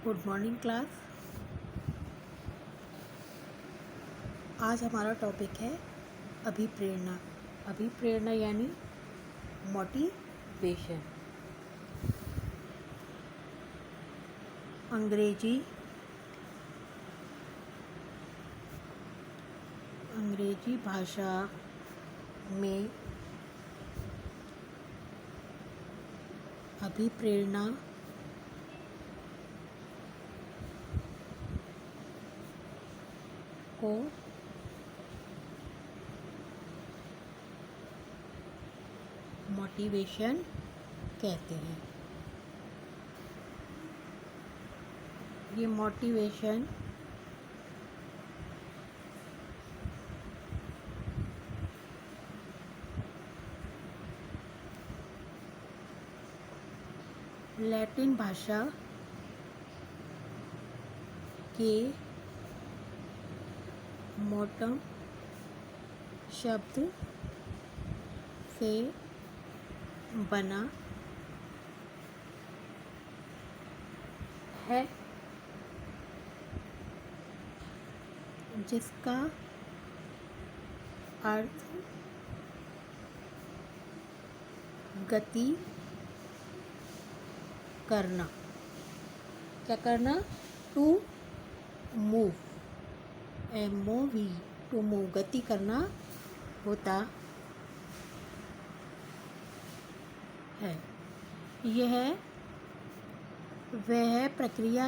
Good morning class. आज हमारा topic है अभिप्रेरणा। अभिप्रेरणा यानी मोटिवेशन। अंग्रेजी भाषा में अभिप्रेरणा को मोटिवेशन कहते हैं। ये मोटिवेशन लैटिन भाषा के मोटम शब्द से बना है, जिसका अर्थ गति करना। क्या करना? To move, MOV, to move, गति करना होता है। यह वह प्रक्रिया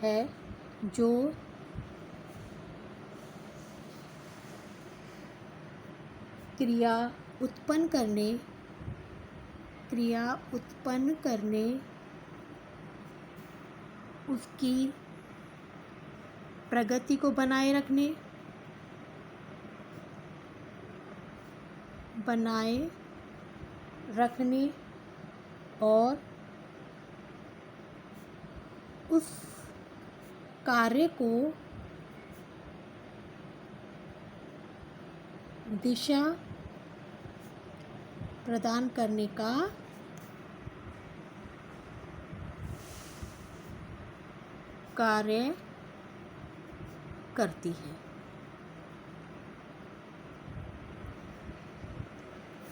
है जो क्रिया उत्पन्न करने उसकी प्रगति को बनाए रखने और उस कार्य को दिशा प्रदान करने का कार्य करती है।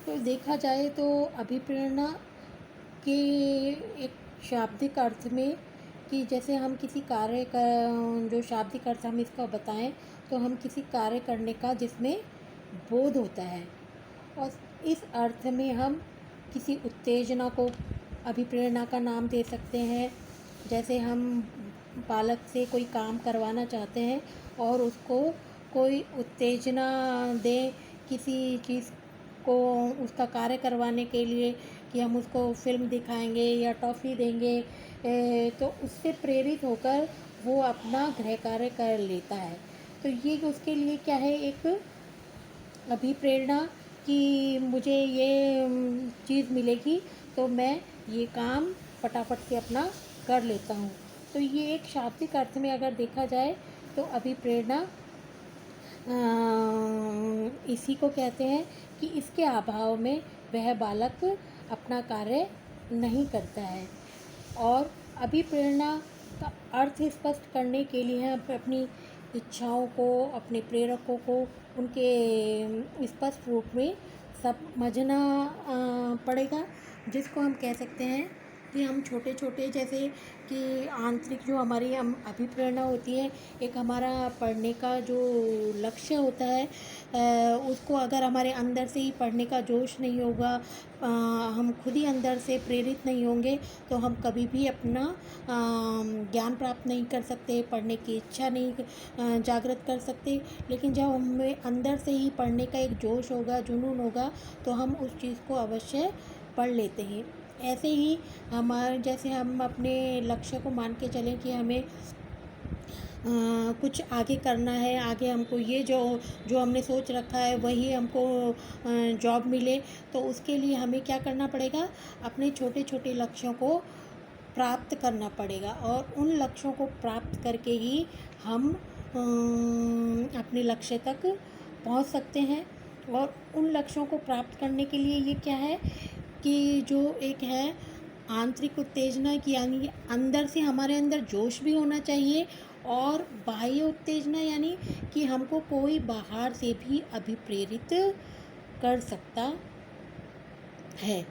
तो देखा जाए तो अभिप्रेरणा के एक शाब्दिक अर्थ में कि जैसे हम किसी कार्य का जो शाब्दिक अर्थ हम इसका बताएं तो हम किसी कार्य करने का जिसमें बोध होता है, और इस अर्थ में हम किसी उत्तेजना को अभिप्रेरणा का नाम दे सकते हैं। जैसे हम बालक से कोई काम करवाना चाहते हैं और उसको कोई उत्तेजना दें किसी चीज़ को उसका कार्य करवाने के लिए, कि हम उसको फिल्म दिखाएंगे या टॉफ़ी देंगे, तो उससे प्रेरित होकर वो अपना गृह कार्य कर लेता है। तो ये उसके लिए क्या है, एक अभिप्रेरणा कि मुझे ये चीज़ मिलेगी तो मैं ये काम फटाफट से अपना कर लेता हूँ। तो ये एक शाब्दिक अर्थ में अगर देखा जाए तो अभिप्रेरणा इसी को कहते हैं कि इसके अभाव में वह बालक अपना कार्य नहीं करता है। और अभिप्रेरणा का अर्थ स्पष्ट करने के लिए हम अपनी इच्छाओं को, अपने प्रेरकों को उनके स्पष्ट रूप में समझना पड़ेगा, जिसको हम कह सकते हैं कि हम छोटे छोटे, जैसे कि आंतरिक जो हमारी अभिप्रेरणा होती है, एक हमारा पढ़ने का जो लक्ष्य होता है, उसको अगर हमारे अंदर से ही पढ़ने का जोश नहीं होगा, हम खुद ही अंदर से प्रेरित नहीं होंगे, तो हम कभी भी अपना ज्ञान प्राप्त नहीं कर सकते, पढ़ने की इच्छा नहीं जागृत कर सकते। लेकिन जब हमें अंदर से ही पढ़ने का एक जोश होगा, जुनून होगा, तो हम उस चीज़ को अवश्य पढ़ लेते हैं। ऐसे ही जैसे हम अपने लक्ष्य को मान के चलें कि हमें कुछ आगे करना है, आगे हमको ये जो हमने सोच रखा है वही हमको जॉब मिले, तो उसके लिए हमें क्या करना पड़ेगा, अपने छोटे छोटे लक्ष्यों को प्राप्त करना पड़ेगा। और उन लक्ष्यों को प्राप्त करके ही हम अपने लक्ष्य तक पहुंच सकते हैं। और उन लक्ष्यों को प्राप्त करने के लिए ये क्या है कि जो एक है आंतरिक उत्तेजना की, यानी अंदर से हमारे अंदर जोश भी होना चाहिए, और बाह्य उत्तेजना यानी कि हमको कोई बाहर से भी अभिप्रेरित कर सकता है।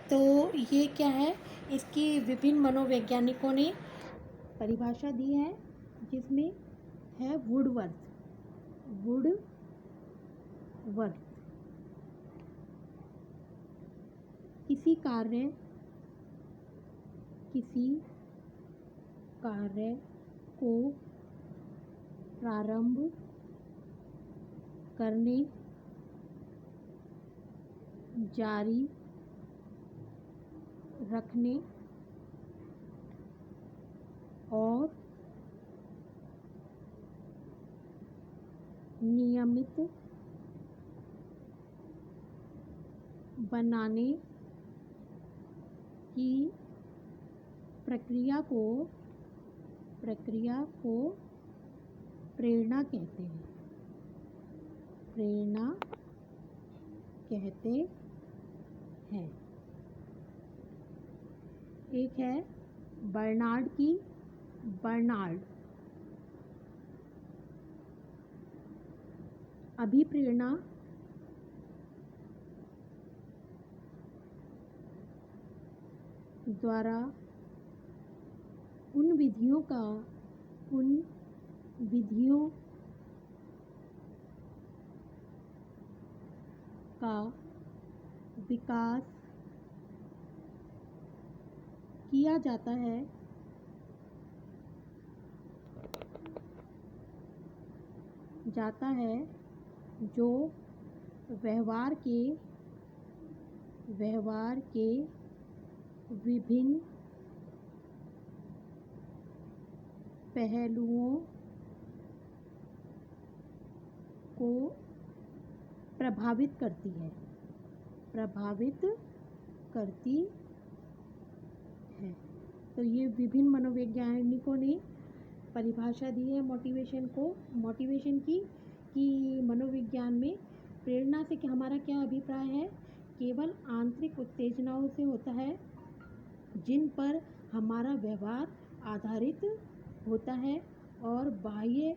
तो ये क्या है, इसकी विभिन्न मनोवैज्ञानिकों ने परिभाषा दी है, जिसमें है वुडवर्थ। किसी कार्य को प्रारंभ करने, जारी रखने और नियमित बनाने की प्रक्रिया को प्रेरणा कहते हैं। एक है बर्नार्ड अभिप्रेरणा द्वारा उन विधियों का विकास किया जाता है जो व्यवहार के विभिन्न पहलुओं को प्रभावित करती है। तो ये विभिन्न मनोवैज्ञानिकों ने परिभाषा दी है मोटिवेशन की, कि मनोविज्ञान में प्रेरणा से हमारा क्या अभिप्राय है, केवल आंतरिक उत्तेजनाओं से होता है जिन पर हमारा व्यवहार आधारित होता है, और बाह्य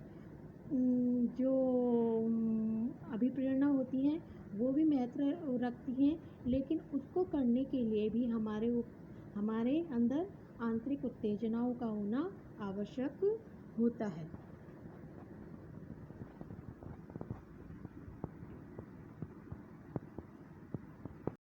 जो अभिप्रेरणा होती हैं वो भी महत्व रखती हैं, लेकिन उसको करने के लिए भी हमारे अंदर आंतरिक उत्तेजनाओं का होना आवश्यक होता है।